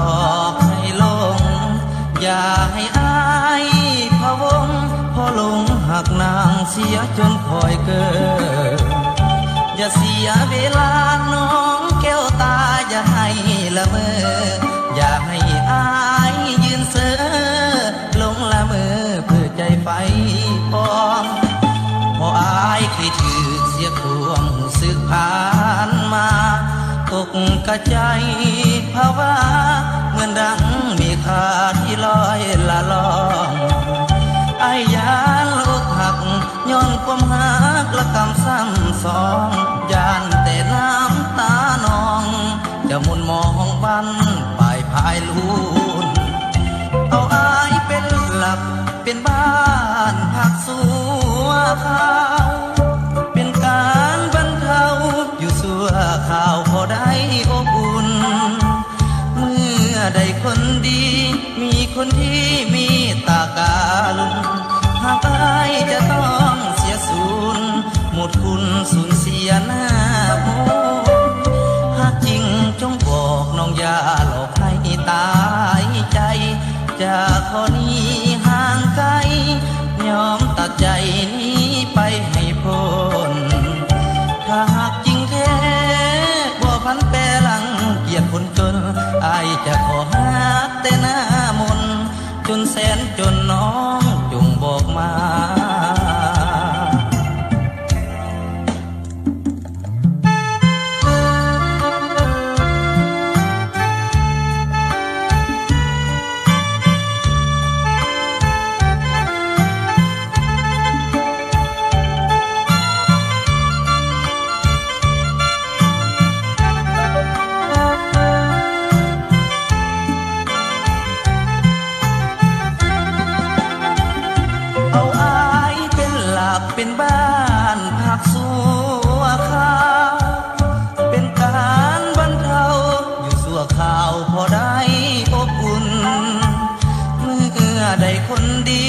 อกให้หลงอย่าให้อายพะวงพอหลงหักนางเสียจนคอยเกิดอย่าเสียเวลาน้องแก้วตาอย่าให้ละเมออย่าให้อายยืนเซ่อหลงละเมอเพื่อใจไฟปองพออายเคยถือเสียความรู้สึกผ่านมาตกกระใจภาวะเหมือนดังมีขาที่ลอยละลองอายยานอกหักย้อนความหักและกำซ้ำสองยานแต่น้ำตานองจะมุนมองบันปลายพายลูนเอาอายเป็นหลักเป็นบ้านพักสัวข้าวเป็นการบรรเทาอยู่สัวข่าวพอได้อบอุ่นเมื่อได้คนดีมีคนที่มีตาการุณหากอายจะต้องเสียสูญหมดคุณสูญเสียหน้าโมหากจริงจงบอกน้องอย่าหลอกให้ตายใจจะขอนี้ห่างไกลยอมตัดใจนี้ไปให้พ้นถ้าหากจริงแท้บ่พันแปรหลังเกียรติคนจนอายจะขอหักแต่หน้ามนจนแสนจนน้องจงบอกมาเป็นบ้านพักสัวข้าวเป็นการบรรเทาอยู่สัวข่าวพอได้อบอุ่นเมื่อได้คนดี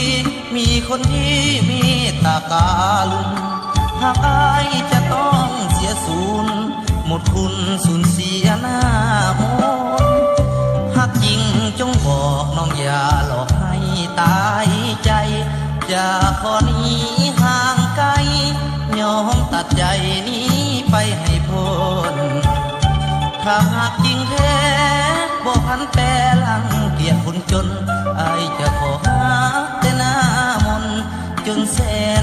มีคนที่มีตาการุณหากอายจะต้องเสียสูญหมดคุณสูญเสียหน้ามนหากจริงจงบอกน้องอย่าหลอกให้ตายใจอย่าขอนี้ห่างไกลยอมตัดใจนี้ไปให้พ้นถ้าหากจริงแท้บ่พันแปรหลังเกียรติคนจนอายจะขอหาแต่หน้ามนจนแสน